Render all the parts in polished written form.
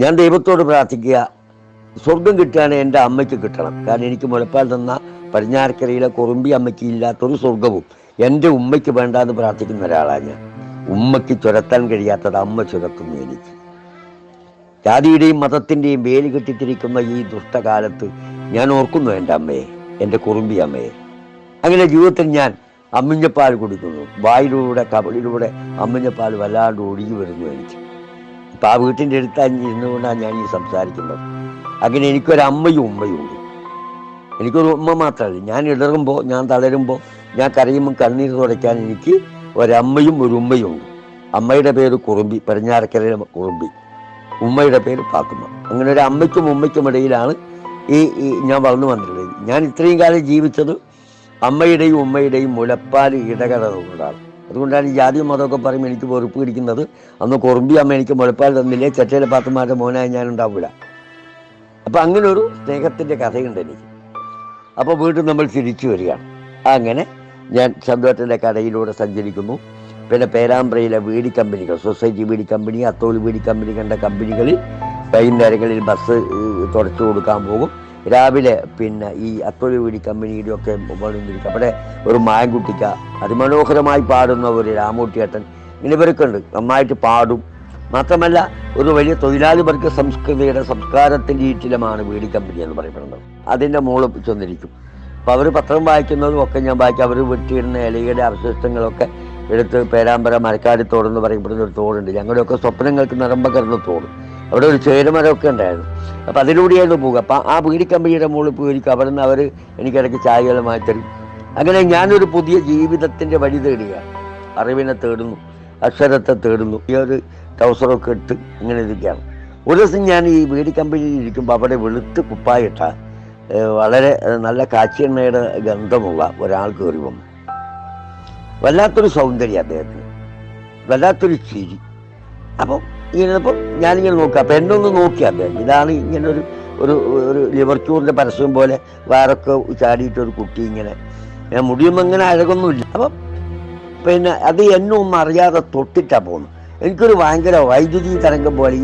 ഞാൻ ദൈവത്തോട് പ്രാർത്ഥിക്കുക, സ്വർഗം കിട്ടുകയാണെങ്കിൽ എൻ്റെ അമ്മയ്ക്ക് കിട്ടണം. കാരണം എനിക്ക് മുലപ്പാൽ തന്ന പടിഞ്ഞാറക്കരയിലെ കുറുമ്പി അമ്മയ്ക്ക് ഇല്ലാത്തൊരു സ്വർഗവും എൻ്റെ ഉമ്മയ്ക്ക് വേണ്ടാന്ന് പ്രാർത്ഥിക്കുന്ന ഒരാളാണ് ഞാൻ. ഉമ്മയ്ക്ക് ചുരത്താൻ കഴിയാത്തത് അമ്മ ചുരത്തുന്നു എനിക്ക്. ജാതിയുടെയും മതത്തിൻ്റെയും വേലി കെട്ടിത്തിരിക്കുന്ന ഈ ദുഷ്ടകാലത്ത് ഞാൻ ഓർക്കുന്നു എൻ്റെ അമ്മയെ, എൻ്റെ കുറുമ്പി അമ്മയെ. അങ്ങനെ ജീവിതത്തിൽ ഞാൻ അമ്മിഞ്ഞപ്പാൽ കുടിക്കുന്നു. വായിലൂടെ കബളിലൂടെ അമ്മിഞ്ഞപ്പാൽ വല്ലാണ്ട് ഒഴുകി വരുന്നു എനിക്ക്. ഇപ്പം ആ വീട്ടിൻ്റെ അടുത്ത് ഇരുന്നുകൊണ്ടാണ് ഞാൻ ഈ സംസാരിക്കുന്നത്. അങ്ങനെ എനിക്കൊരമ്മയും ഉമ്മയും ഉണ്ട്. എനിക്കൊരു ഉമ്മ മാത്രമല്ല, ഞാൻ ഇടറുമ്പോൾ, ഞാൻ തളരുമ്പോൾ, ഞാൻ കരയുമ്പോൾ കണ്ണീര് തുടയ്ക്കാൻ എനിക്ക് ഒരമ്മയും ഒരു ഉമ്മയും ഉണ്ട്. അമ്മയുടെ പേര് കുറുമ്പി, പടിഞ്ഞാറക്കരയിലെ കുറുമ്പി. ഉമ്മയുടെ പേര് പാത്തുമ്മ. അങ്ങനെ ഒരു അമ്മയ്ക്കും ഉമ്മയ്ക്കും ഇടയിലാണ് ഈ ഞാൻ വളർന്നു വന്നിട്ടുള്ളത്. ഞാൻ ഇത്രയും കാലം ജീവിച്ചത് അമ്മയുടെയും ഉമ്മയുടെയും മുലപ്പാൽ ഇടകലർന്നുകൊണ്ടാണ്. അതുകൊണ്ടാണ് ഈ ജാതി മതമൊക്കെ പറയുമ്പോൾ എനിക്ക് വെറുപ്പ് പിടിക്കുന്നത്. അന്ന് കുറുമ്പി അമ്മ എനിക്ക് മുലപ്പാൽ തന്നില്ലേ, ചെറ്റയിലെ പാത്തുമാരുടെ മോനായി ഞാൻ ഉണ്ടാവില്ല. അപ്പം അങ്ങനെ ഒരു സ്നേഹത്തിൻ്റെ കഥയുണ്ട് എനിക്ക്. അപ്പോൾ വീണ്ടും നമ്മൾ തിരിച്ചു വരികയാണ്. അങ്ങനെ ഞാൻ ചന്തുവേട്ടൻ്റെ കടയിലൂടെ സഞ്ചരിക്കുന്നു. പിന്നെ പേരാമ്പ്രയിലെ വീടി കമ്പനികൾ, സൊസൈറ്റി വീടി കമ്പനി, അത്തോളി വീടി കമ്പനി കണ്ട കമ്പനികളിൽ വൈകുന്നേരങ്ങളിൽ ബസ് തുടച്ചു കൊടുക്കാൻ പോകും. രാവിലെ പിന്നെ ഈ അത്തോളി വീടി കമ്പനിയുടെ ഒക്കെ വളർന്നിരിക്കും. അവിടെ ഒരു മായൻകുട്ടിക്ക അതിമനോഹരമായി പാടുന്ന ഒരു രാമൂട്ടിയേട്ടൻ, ഇങ്ങനെ ഇവരൊക്കെ ഉണ്ട്, നന്നായിട്ട് പാടും. മാത്രമല്ല ഒരു വലിയ തൊഴിലാളി വർഗ സംസ്കാരത്തിൻ്റെ ഈറ്റിലമാണ് വീടി കമ്പനി എന്ന് പറയപ്പെടുന്നത്. അതിൻ്റെ മോള് ചെന്നിരിക്കും. അപ്പോൾ അവർ പത്രം വായിക്കുന്നതും ഒക്കെ ഞാൻ വായിക്കും. അവർ വെട്ടിയിടുന്ന ഇലയുടെ അവശിഷ്ടങ്ങളൊക്കെ എടുത്ത് പേരാമ്പര മരക്കാടി തോടെന്ന് പറയപ്പെടുന്ന ഒരു തോടുണ്ട്. ഞങ്ങളുടെയൊക്കെ സ്വപ്നങ്ങൾക്ക് നിറമ്പകരുന്ന തോട്. അവിടെ ഒരു ചേരുമരമൊക്കെ ഉണ്ടായിരുന്നു. അപ്പം അതിലൂടെയായിരുന്നു പോകുക. അപ്പം ആ വീടി കമ്പനിയുടെ മുകളിൽ പോയിരിക്കും. അവിടെ നിന്ന് അവർ എനിക്കിടയ്ക്ക് ചായകളുമായി തരും. അങ്ങനെ ഞാനൊരു പുതിയ ജീവിതത്തിൻ്റെ വഴി തേടുകയാണ്. അറിവിനെ തേടുന്നു, അക്ഷരത്തെ തേടുന്നു. ഈ ഒരു ട്രൗസറൊക്കെ ഇട്ട് ഇങ്ങനെ ഇരിക്കുകയാണ്. ഒരു ദിവസം ഞാൻ ഈ വീടി കമ്പനിയിൽ ഇരിക്കുമ്പോൾ അവിടെ വെളുത്ത് കുപ്പായിട്ട വളരെ നല്ല കാച്ചിയെണ്ണയുടെ ഗന്ധമുള്ള ഒരാൾ കയറി വന്നു. വല്ലാത്തൊരു സൗന്ദര്യം അദ്ദേഹത്തിന്, വല്ലാത്തൊരു ചിരി. അപ്പം ഇങ്ങനെപ്പം ഞാനിങ്ങനെ നോക്കുക. അപ്പം എന്നെ ഒന്ന് നോക്കി അദ്ദേഹം. ഇതാണ് ഇങ്ങനെ ഒരു ലിവർക്യൂറിൻ്റെ പരസ്യം പോലെ വേറൊക്കെ ചാടിയിട്ടൊരു കുട്ടി ഇങ്ങനെ. ഞാൻ മുടിയൊന്നും അങ്ങനെ അഴകൊന്നുമില്ല. അപ്പം പിന്നെ അത് എന്നെ ഒന്നും അറിയാതെ തൊട്ടിട്ടാണ് പോകുന്നു. എനിക്കൊരു ഭയങ്കര വൈദ്യുതി തരംഗം പോലെ.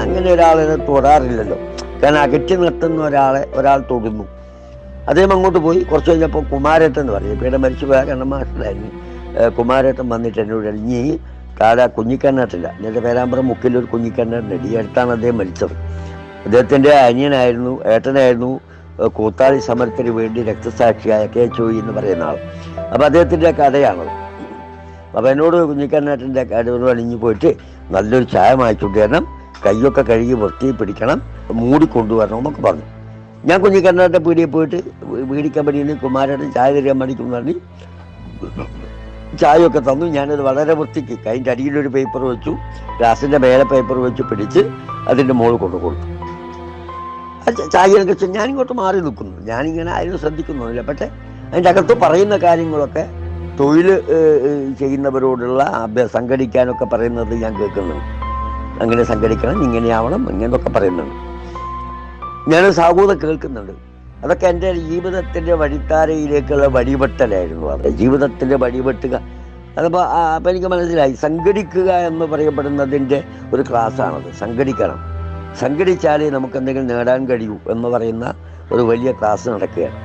അങ്ങനെ ഒരാളെ തൊടാറില്ലല്ലോ. കാരണം അകറ്റി നിർത്തുന്ന ഒരാൾ തൊടുന്നു. അദ്ദേഹം അങ്ങോട്ട് പോയി. കുറച്ച് കഴിഞ്ഞപ്പോൾ കുമാരേട്ടൻ എന്ന് പറയും, ഇവിടെ മരിച്ചു പോയ കണ്ണമാഷ്ടനായിരുന്നു. കുമാരേട്ടൻ വന്നിട്ട് എന്നോട് ഇനി താഴെ കുഞ്ഞിക്കണ്ണാട്ടില്ല, എൻ്റെ പേരാമ്പ്രം മുക്കിലൊരു കുഞ്ഞിക്കണ്ണാട്ടുണ്ട്. ഈ അടുത്താണ് അദ്ദേഹം മരിച്ചത്. അദ്ദേഹത്തിൻ്റെ അനിയനായിരുന്നു, ഏട്ടനായിരുന്നു കൂത്താളി സമരത്തിന് വേണ്ടി രക്തസാക്ഷിയായ കെ ചോയി എന്ന് പറയുന്ന ആൾ. അപ്പോൾ അദ്ദേഹത്തിൻ്റെ കഥയാണത്. അപ്പോൾ എന്നോട് കുഞ്ഞിക്കണ്ണാട്ടിൻ്റെ കടയിൽ അണിഞ്ഞു പോയിട്ട് നല്ലൊരു ചായ വാങ്ങിച്ചുകൊണ്ട് വരണം, കൈയൊക്കെ കഴുകി വൃത്തി പിടിക്കണം, മൂടിക്കൊണ്ടുവരണം എന്നൊക്കെ പറഞ്ഞു. ഞാൻ കുഞ്ഞിക്കണ്ണാട്ടിൻ്റെ പീടിയിൽ പോയിട്ട് വീടി കമ്പനിയിൽ നിന്ന് കുമാരേട്ടൻ ചായ തരാൻ മണിക്കുന്നു പറഞ്ഞ് ചായയൊക്കെ തന്നു. ഞാനത് വളരെ വൃത്തിക്ക് അതിൻ്റെ അടിയിലൊരു പേപ്പർ വെച്ചു, ഗ്ലാസിൻ്റെ മേലെ പേപ്പർ വെച്ച് പിടിച്ച് അതിൻ്റെ മുകളിൽ കൊണ്ടു കൊടുത്തു. ചായയൊക്കെ ഞാനിങ്ങോട്ട് മാറി നിൽക്കുന്നു. ഞാനിങ്ങനെ ആരും ശ്രദ്ധിക്കുന്നില്ല. പക്ഷേ അതിൻ്റെ അകത്ത് പറയുന്ന കാര്യങ്ങളൊക്കെ തൊഴിൽ ചെയ്യുന്നവരോടുള്ള സംഘടിക്കാനൊക്കെ പറയുന്നത് ഞാൻ കേൾക്കുന്നുണ്ട്. അങ്ങനെ സംഘടിക്കണം, ഇങ്ങനെയാവണം, ഇങ്ങനെയൊക്കെ പറയുന്നുണ്ട്. ഞാൻ സാഹൂത കേൾക്കുന്നുണ്ട്. അതൊക്കെ എൻ്റെ ജീവിതത്തിൻ്റെ വഴിത്താരയിലേക്കുള്ള വഴിവെട്ടലായിരുന്നു. അത് ജീവിതത്തിൻ്റെ വഴിവെട്ടുക. അതപ്പോൾ അപ്പം എനിക്ക് മനസ്സിലായി, സംഘടിക്കുക എന്ന് പറയപ്പെടുന്നതിൻ്റെ ഒരു ക്ലാസ്സാണത്. സംഘടിക്കണം, സംഘടിച്ചാലേ നമുക്ക് എന്തെങ്കിലും നേടാൻ കഴിയൂ എന്ന് പറയുന്ന ഒരു വലിയ ക്ലാസ് നടക്കുകയാണ്.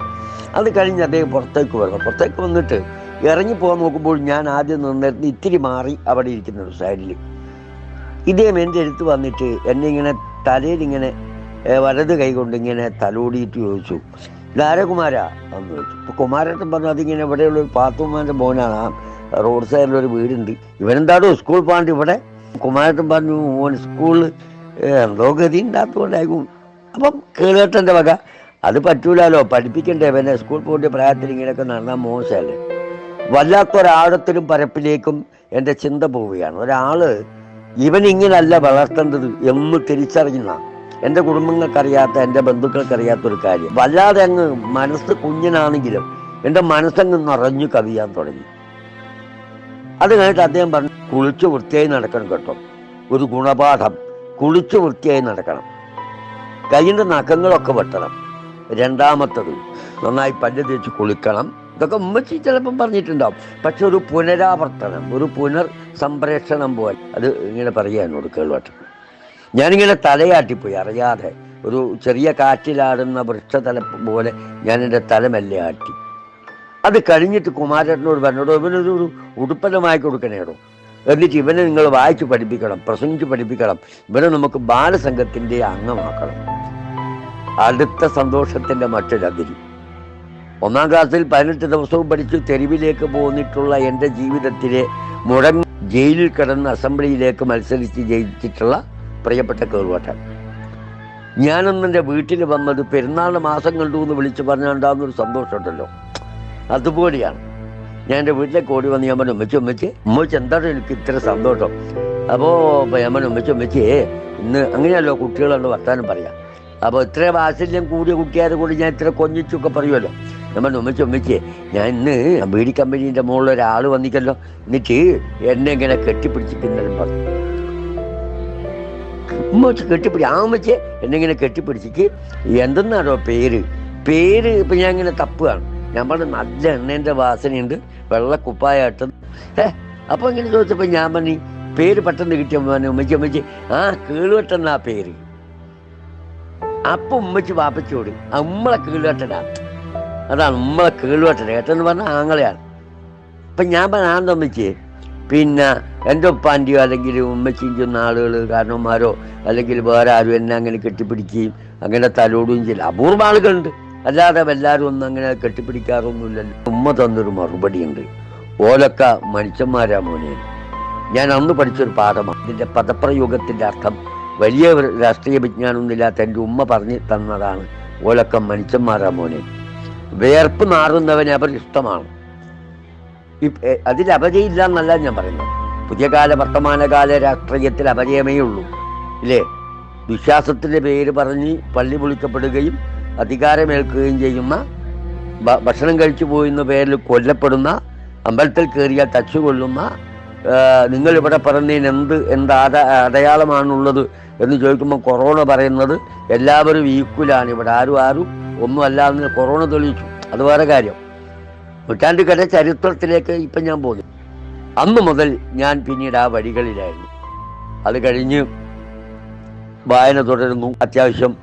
അത് കഴിഞ്ഞ് അദ്ദേഹം പുറത്തേക്ക് വരണം. പുറത്തേക്ക് വന്നിട്ട് ഇറങ്ങിപ്പോകാൻ നോക്കുമ്പോൾ ഞാൻ ആദ്യം നിന്നിരുന്ന് ഇത്തിരി മാറി അവിടെ ഇരിക്കുന്ന ഒരു സൈഡിൽ ഇദ്ദേഹം എൻ്റെ അടുത്ത് വന്നിട്ട് എന്നെ ഇങ്ങനെ തലയിലിങ്ങനെ വലത് കൈ കൊണ്ട് ഇങ്ങനെ തലോടിയിട്ട് ചോദിച്ചു, ഇതാരെ കുമാരാ എന്ന് ചോദിച്ചു. ഇപ്പോൾ കുമാരേട്ടൻ പറഞ്ഞു, അതിങ്ങനെ ഇവിടെയുള്ളൊരു പാത്തുമ്മാൻ്റെ മോനാണ്, ആ റോഡ് സൈഡിലൊരു വീടുണ്ട്, ഇവനെന്താണോ സ്കൂൾ പോകാണ്ട് ഇവിടെ. കുമാരേട്ടൻ പറഞ്ഞു, മോൻ സ്കൂളിൽ എന്തോ ഗതി ഉണ്ടാത്തതുകൊണ്ടായിരിക്കും. അപ്പം കേളേട്ടൻ്റെ വക അത് പറ്റൂലല്ലോ, പഠിപ്പിക്കണ്ടേ ഇവനെ, സ്കൂൾ പോകേണ്ട പ്രായത്തിൽ ഇങ്ങനെയൊക്കെ നടന്നാൽ മോശമല്ലേ. വല്ലാത്തൊരാഴത്തിലും പരപ്പിലേക്കും എൻ്റെ ചിന്ത പോവുകയാണ്. ഒരാൾ ഇവനിങ്ങനല്ല വളർത്തേണ്ടത് എന്ന് തിരിച്ചറിയുന്ന, എൻ്റെ കുടുംബങ്ങൾക്കറിയാത്ത, എൻ്റെ ബന്ധുക്കൾക്കറിയാത്തൊരു കാര്യം. വല്ലാതെ അങ്ങ് മനസ്സ് കുഞ്ഞനാണെങ്കിലും എൻ്റെ മനസ്സങ്ങ് നിറഞ്ഞു കവിയാൻ തുടങ്ങി. അത് കഴിഞ്ഞിട്ട് അദ്ദേഹം പറഞ്ഞു, കുളിച്ച് വൃത്തിയായി നടക്കണം കേട്ടോ, ഒരു ഗുണപാഠം, കുളിച്ച് വൃത്തിയായി നടക്കണം, കയ്യിൻ്റെ നഖങ്ങളൊക്കെ വെട്ടണം, രണ്ടാമത്തത് നന്നായി പല്ല് തേച്ച് കുളിക്കണം. ഇതൊക്കെ ഉമ്മച്ചി ചിലപ്പം പറഞ്ഞിട്ടുണ്ടാവും. പക്ഷെ ഒരു പുനരാവർത്തനം, ഒരു പുനർ സംപ്രേഷണം പോലെ അത് ഇങ്ങനെ പറയുക എന്നോട് കേൾവട്ടെ. ഞാനിങ്ങനെ തലയാട്ടിപ്പോയി അറിയാതെ. ഒരു ചെറിയ കാറ്റിലാടുന്ന വൃക്ഷതല പോലെ ഞാൻ എൻ്റെ തലമെല്ലെ ആട്ടി. അത് കഴിഞ്ഞിട്ട് കുമാരേട്ടനോട് പറഞ്ഞോടോ, ഇവനൊരു ഉടുപ്പലമായി കൊടുക്കണേടോ, എന്നിട്ട് ഇവനെ നിങ്ങൾ വായിച്ച് പഠിപ്പിക്കണം, പ്രസംഗിച്ച് പഠിപ്പിക്കണം, ഇവനെ നമുക്ക് ബാലസംഘത്തിൻ്റെ അംഗമാക്കണം. അടുത്ത സന്തോഷത്തിൻ്റെ മറ്റൊരതിരി. 1-ാം ക്ലാസ്സിൽ 18 ദിവസവും പഠിച്ച് തെരുവിലേക്ക് പോന്നിട്ടുള്ള എൻ്റെ ജീവിതത്തിലെ ജയിലിൽ കിടന്ന് അസംബ്ലിയിലേക്ക് മത്സരിച്ച് ജയിച്ചിട്ടുള്ള പ്രിയപ്പെട്ട കേൾവട്ടൻ. ഞാനൊന്നെൻ്റെ വീട്ടിൽ വന്നത് പെരുന്നാളിന് മാസം കണ്ടു എന്ന് വിളിച്ച് പറഞ്ഞുണ്ടാകുന്നൊരു സന്തോഷമുണ്ടല്ലോ, അതുപോലെയാണ്. ഞാൻ എൻ്റെ വീട്ടിലേക്ക് ഓടി വന്ന് ഞാൻ പറഞ്ഞു, ഉമ്മച്ചി എന്താണ് എനിക്ക് ഇത്ര സന്തോഷം? അപ്പോൾ ഞാൻ പറഞ്ഞു, ഉമ്മച്ചിയെ ഇന്ന് അങ്ങനെയല്ലോ കുട്ടികളുണ്ട് വർത്താനം പറയാം. അപ്പോൾ ഇത്ര വാത്സല്യം കൂടിയ കുട്ടിയാരെ കൂടി ഞാൻ ഇത്ര കൊഞ്ചിച്ചൊക്കെ പറയുമല്ലോ. ഞാൻ പറഞ്ഞു, ഉമ്മച്ചിയെ ഞാൻ ഇന്ന് ബീഡി കമ്പനീൻ്റെ മുകളിൽ ഒരാൾ വന്നിക്കല്ലോ, എന്നിട്ട് എന്നെ ഇങ്ങനെ കെട്ടിപ്പിടിച്ചിട്ടുണ്ടെന്നും പറഞ്ഞു. ഉമ്മച്ചി ഉമ്മച്ചിയെ എന്നെ ഇങ്ങനെ കെട്ടിപ്പിടിച്ചിക്ക് എന്തെന്നാണോ പേര് ഇപ്പം ഞാൻ ഇങ്ങനെ തപ്പുകയാണ്. ഞാൻ പറഞ്ഞു, നല്ല എണ്ണേൻ്റെ വാസനയുണ്ട്, വെള്ള കുപ്പായിട്ട്. അപ്പോൾ ഇങ്ങനെ ചോദിച്ചപ്പോൾ ഞാൻ പറഞ്ഞു, പേര് പെട്ടെന്ന് കിട്ടിയ ഉമ്മച്ചി കേളുവെട്ടെന്നാ പേര്. അപ്പം ഉമ്മച്ചി വാപ്പച്ചോട് നമ്മളെ കേളുവെട്ടനാണ്, അതാണ് നമ്മളെ കേളുവെട്ടൻ. ഏട്ടെന്ന് പറഞ്ഞാൽ ആങ്ങളെയാണ്. അപ്പം ഞാൻ പറഞ്ഞാൽ ഉമ്മച്ചിയെ പിന്നെ എൻ്റെ ഉപ്പാൻ്റെയോ അല്ലെങ്കിൽ ഉമ്മച്ചിൻ്റെയോ ആളുകൾ കാരണവന്മാരോ അല്ലെങ്കിൽ വേറെ ആരും എന്നെ അങ്ങനെ കെട്ടിപ്പിടിക്കുകയും അങ്ങനെ തലോടുകയും ചെയ്യില്ല. അപൂർവ ആളുകളുണ്ട്, അല്ലാതെ എല്ലാവരും ഒന്നും അങ്ങനെ കെട്ടിപ്പിടിക്കാറൊന്നുമില്ലല്ലോ. ഉമ്മ തന്നൊരു മറുപടിയുണ്ട്, ഓലൊക്ക മനുഷ്യന്മാരാ മോനെ. ഞാൻ അന്ന് പഠിച്ചൊരു പാഠമാണ്. ഇതിൻ്റെ പദപ്രയോഗത്തിൻ്റെ അർത്ഥം വലിയ രാഷ്ട്രീയ വിജ്ഞാനമൊന്നുമില്ലാത്ത എൻ്റെ ഉമ്മ പറഞ്ഞു തന്നതാണ്. ഓലൊക്ക മനുഷ്യന്മാരാ മോനെ. വേർപ്പ് നാറുന്നവന് അവർ ഇഷ്ടമാണ്. അതിൽ അപജയില്ല എന്നല്ല ഞാൻ പറയുന്നത്. പുതിയ കാല വർത്തമാനകാല രാഷ്ട്രീയത്തിൽ അപജയമേ ഉള്ളൂ, ഇല്ലേ? വിശ്വാസത്തിൻ്റെ പേര് പറഞ്ഞ് പള്ളി പൊളിക്കപ്പെടുകയും അധികാരമേൽക്കുകയും ചെയ്യുന്ന, ഭക്ഷണം കഴിച്ചു പോയെന്ന പേരിൽ കൊല്ലപ്പെടുന്ന, അമ്പലത്തിൽ കയറിയാൽ തച്ചുകൊള്ളുന്ന, നിങ്ങളിവിടെ പറഞ്ഞതിന് എന്ത് അടയാളമാണുള്ളത് എന്ന് ചോദിക്കുമ്പോൾ കൊറോണ പറയുന്നത് എല്ലാവരും ഈക്വലാണ്, ഇവിടെ ആരും ഒന്നും അല്ലാന്ന് കൊറോണ തെളിയിച്ചു. അത് വേറെ കാര്യം. നൂറ്റാണ്ടുകര ചരിത്രത്തിലേക്ക് ഇപ്പം ഞാൻ പോകുന്നു. അന്ന് മുതൽ ഞാൻ പിന്നീട് ആ വഴികളിലായിരുന്നു. അത് കഴിഞ്ഞ് വായന തുടരുന്നു. അത്യാവശ്യം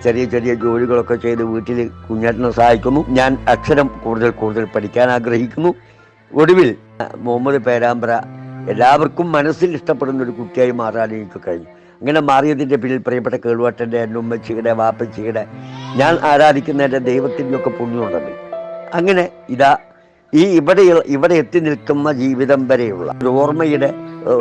ചെറിയ ജോലികളൊക്കെ ചെയ്ത് വീട്ടിൽ കുഞ്ഞേട്ടനെ സഹായിക്കുന്നു. ഞാൻ അക്ഷരം കൂടുതൽ പഠിക്കാൻ ആഗ്രഹിക്കുന്നു. ഒടുവിൽ മുഹമ്മദ് പേരാമ്പ്ര എല്ലാവർക്കും മനസ്സിൽ ഇഷ്ടപ്പെടുന്ന ഒരു കുട്ടിയായി മാറാൻ എനിക്ക് കഴിഞ്ഞു. അങ്ങനെ മാറിയതിൻ്റെ പിന്നിൽ പ്രിയപ്പെട്ട കേൾവട്ടൻ്റെ, എൻ്റെ ഉമ്മച്ചിയുടെ, വാപ്പച്ചിയുടെ, ഞാൻ ആരാധിക്കുന്ന എൻ്റെ ദൈവത്തിൻ്റെ ഒക്കെ പുണ്യമുണ്ടല്ലോ. അങ്ങനെ ഇതാ ഇവിടെ എത്തി നിൽക്കുന്ന ജീവിതം വരെയുള്ള ഒരു ഓർമ്മയുടെ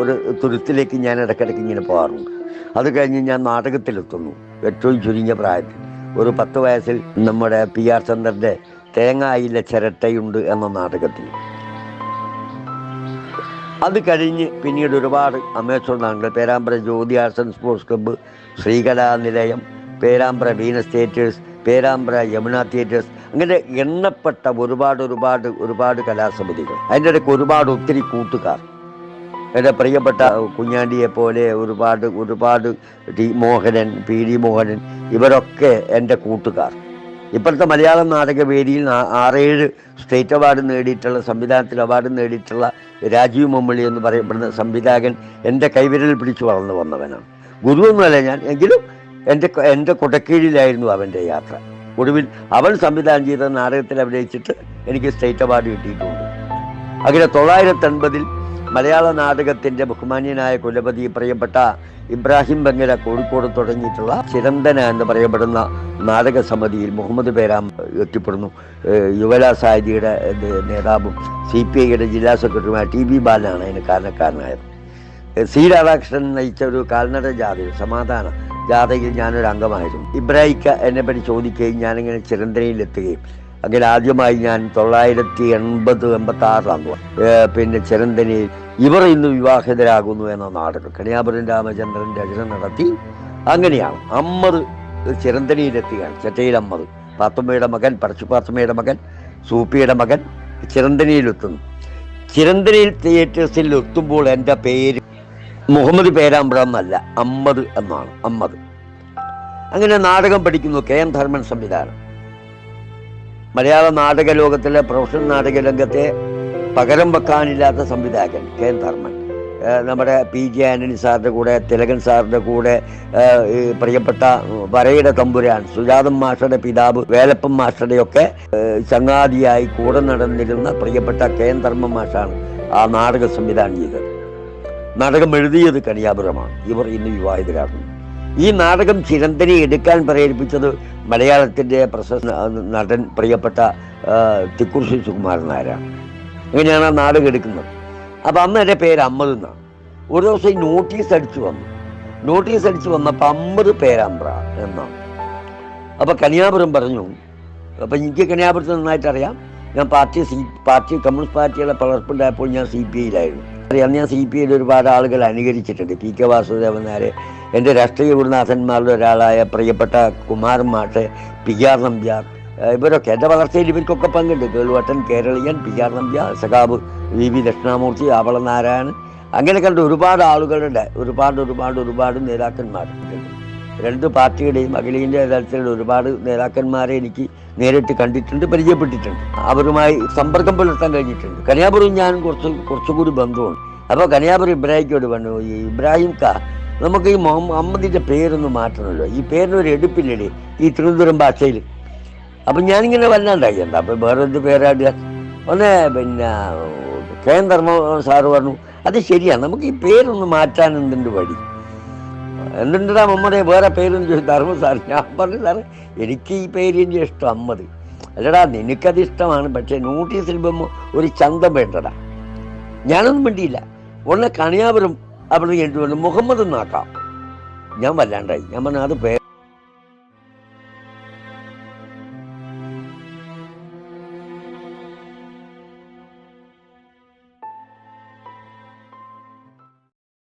ഒരു തുരുത്തിലേക്ക് ഞാൻ ഇടയ്ക്കിടയ്ക്ക് ഇങ്ങനെ പോകാറുണ്ട്. അത് കഴിഞ്ഞ് ഞാൻ നാടകത്തിലെത്തുന്നു. ഏറ്റവും ചുരുങ്ങിയ പ്രായത്തിൽ ഒരു 10 വയസ്സിൽ നമ്മുടെ PR ചന്ദ്രൻ്റെ തേങ്ങായിലെ ചിരട്ടയുണ്ട് എന്ന നാടകത്തിൽ. അത് കഴിഞ്ഞ് പിന്നീട് ഒരുപാട് അമേച്ചർ നാടകങ്ങൾ, Perambra Jyothi arts and sports club, Sreekalanilayam, Perambra Venus theatres, Perambra Yamuna theatres, അങ്ങനെ എണ്ണപ്പെട്ട ഒരുപാട് കലാസമിതികൾ. അതിൻ്റെ ഇടയ്ക്ക് ഒത്തിരി കൂട്ടുകാർ, എൻ്റെ പ്രിയപ്പെട്ട കുഞ്ഞാണ്ടിയെ പോലെ ഒരുപാട് മോഹനൻ, PD മോഹനൻ, ഇവരൊക്കെ എൻ്റെ കൂട്ടുകാർ. ഇപ്പോഴത്തെ മലയാളം നാടകവേദിയിൽ 6-7 സ്റ്റേറ്റ് അവാർഡ് നേടിയിട്ടുള്ള, സംവിധാനത്തിൽ അവാർഡ് നേടിയിട്ടുള്ള രാജീവ് മമ്മളി എന്ന് പറയപ്പെടുന്ന സംവിധായകൻ എൻ്റെ കൈവിരലിൽ പിടിച്ചു വളർന്നു വന്നവനാണ്. ഗുരുവൊന്നുമല്ല ഞാൻ, എങ്കിലും എൻ്റെ കൊടക്കീഴിലായിരുന്നു അവൻ്റെ യാത്ര. ഒടുവിൽ അവൻ സംവിധാനം ചെയ്ത നാടകത്തിൽ അഭിനയിച്ചിട്ട് എനിക്ക് സ്റ്റേറ്റ് അവാർഡ് കിട്ടിയിട്ടുണ്ട്. അങ്ങനെ 980 മലയാള നാടകത്തിൻ്റെ ബഹുമാന്യനായ കുലപതി പ്രിയപ്പെട്ട ഇബ്രാഹിം ബംഗല കോഴിക്കോട് തുടങ്ങിയിട്ടുള്ള ചിരന്തന എന്ന് പറയപ്പെടുന്ന നാടക സമിതിയിൽ മുഹമ്മദ് പേരാമ്പ്ര എത്തിപ്പെടുന്നു. യുവല സാഹിതിയുടെ നേതാവും CPIയുടെ ജില്ലാ സെക്രട്ടറിയുമായ TB ബാലനാണ് അതിന് കാരണക്കാരനായത്. C രാധാകൃഷ്ണൻ നയിച്ച ഒരു കാൽനട ജാഥയിൽ, സമാധാന ജാഥയിൽ ഞാനൊരു അംഗമായിരുന്നു. ഇബ്രാഹിക്ക എന്നെപ്പറ്റി ചോദിക്കുകയും ഞാനിങ്ങനെ ചിരന്തനയിലെത്തുകയും, അങ്ങനെ ആദ്യമായി ഞാൻ 1980-86 പിന്നെ ചിരന്തനയിൽ ഇവർ ഇന്ന് വിവാഹിതരാകുന്നു എന്ന നാടകം കണിയാപുരം രാമചന്ദ്രൻ രചന നടത്തി. അങ്ങനെയാണ് അമ്മത് ചിരന്തനയിലെത്തുകയാണ്. ചെറ്റയിൽ അമ്മത്, പാത്തുമ്മയുടെ മകൻ, പറച്ചുപാത്തുമ്മയുടെ മകൻ, സൂപ്പിയുടെ മകൻ ചിരന്തനയിലെത്തുന്നു. ചിരന്തനയിൽ തിയേറ്റേഴ്സിൽ എത്തുമ്പോൾ എൻ്റെ പേര് മുഹമ്മദ് പേരാമ്പ്ര എന്നല്ല, അമ്മത് എന്നാണ്. അമ്മത്. അങ്ങനെ നാടകം പഠിക്കുന്നു. KM ധർമ്മൻ സംവിധാനം. മലയാള നാടക ലോകത്തിലെ പ്രൊഫഷണൽ നാടക രംഗത്തെ പകരം വെക്കാനില്ലാത്ത സംവിധായകൻ KM ധർമ്മൻ. നമ്മുടെ PJ ആന്റണി സാറിൻ്റെ കൂടെ, തിലകൻ സാറിൻ്റെ കൂടെ, ഈ പ്രിയപ്പെട്ട വരയുടെ തമ്പുരാൻ സുജാതൻ മാഷയുടെ പിതാവ് വേലപ്പൻ മാഷയുടെയൊക്കെ ചങ്ങാതിയായി കൂടെ നടന്നിരുന്ന പ്രിയപ്പെട്ട KN ധർമ്മ മാഷാണ് ആ നാടക സംവിധാനം ചെയ്തത്. നാടകം എഴുതിയത് കണിയാപുരമാണ്. ഇവർ ഇന്ന് വിവാഹിതരാകുന്നു. ഈ നാടകം ചിരന്തനെ എടുക്കാൻ പ്രേരിപ്പിച്ചത് മലയാളത്തിൻ്റെ പ്രശസ്ത നടൻ പ്രിയപ്പെട്ട തിക്കുറിശ്ശി സുകുമാരൻ നായരാണ്. അങ്ങനെയാണ് ആ നാടകം എടുക്കുന്നത്. അപ്പം അന്ന് എൻ്റെ പേര് അമ്മദ് എന്നാണ്. ഒരു ദിവസം ഈ നോട്ടീസ് അടിച്ചു വന്നപ്പോൾ 50 പേരമ്പ്ര എന്നാണ്. അപ്പോൾ കണിയാപുരം പറഞ്ഞു. അപ്പം എനിക്ക് കണിയാപുരത്ത് നന്നായിട്ട് അറിയാം. ഞാൻ പാർട്ടി കമ്മ്യൂണിസ്റ്റ് പാർട്ടിയുടെ പളർപ്പുണ്ടായപ്പോൾ ഞാൻ CPIയിലായിരുന്നു. അന്ന് ഞാൻ CPIയിൽ ഒരുപാട് ആളുകൾ അനുകരിച്ചിട്ടുണ്ട്. PK വാസുദേവൻ നായർ, എൻ്റെ രാഷ്ട്രീയ ഗുരുനാഥന്മാരുടെ ഒരാളായ പ്രിയപ്പെട്ട കുമാരൻ മാഷ്, PR നമ്പ്യാർ, ഇവരൊക്കെ എൻ്റെ വളർച്ചയിൽ ഇവർക്കൊക്കെ പങ്കുണ്ട്. കേളുവട്ടൻ, കേരളീയൻ, PR നമ്പ്യാർ, സഖാബ് VV ദക്ഷിണാമൂർത്തി, ആവള നാരായണൻ, അങ്ങനെ കണ്ട് ഒരുപാട് ആളുകളുടെ ഒരുപാട് നേതാക്കന്മാരുണ്ട്. 2 പാർട്ടിയുടെയും അഖിലേന്ത്യാ തലത്തിലുള്ള ഒരുപാട് നേതാക്കന്മാരെ എനിക്ക് നേരിട്ട് കണ്ടിട്ടുണ്ട്, പരിചയപ്പെട്ടിട്ടുണ്ട്. അവരുമായി സമ്പർക്കം പുലർത്താൻ കഴിഞ്ഞിട്ടുണ്ട്. കനിയാപുരം ഞാൻ കുറച്ചുകൂടി ബന്ധമുണ്ട്. അപ്പോൾ കനിയാപുരം ഇബ്രാഹിക്കോട് പറഞ്ഞു, ഈ ഇബ്രാഹിം നമുക്ക് ഈ മുഹമ്മദിൻ്റെ പേരൊന്ന് മാറ്റണമല്ലോ, ഈ പേരിനൊരു എടുപ്പില്ലേ ഈ തിരുവനന്തപുരം ഭാഷയിൽ. അപ്പം ഞാനിങ്ങനെ വല്ലാണ്ടായി. എന്താ അപ്പം വേറെ എന്ത് പേരാടുക? പിന്നെ KN ധർമ്മ സാറ് പറഞ്ഞു, അത് ശരിയാണ്, നമുക്ക് ഈ പേരൊന്ന് മാറ്റാൻ എന്തുണ്ട് വഴി, എന്തുണ്ടാ മുഹമ്മദേ വേറെ പേരെന്ന് ചോദിച്ചു ധർമ്മ സാർ. ഞാൻ പറഞ്ഞു, സാറ് എനിക്ക് ഈ പേരിൻ്റെ ഇഷ്ടം അമ്മദ്. അല്ലടാ നിനക്കത് ഇഷ്ടമാണ്, പക്ഷേ നോട്ടീസിൽ പോകുമ്പോൾ ഒരു ചന്തം വേണ്ടടാ. ഞാനൊന്നും വേണ്ടിയില്ല. ഉടനെ കണിയാപുരം അവിടെ കേട്ടു മുഹമ്മദ് എന്നാക്കാം. ഞാൻ വല്ലാണ്ടായി. ഞാൻ പറഞ്ഞു അത്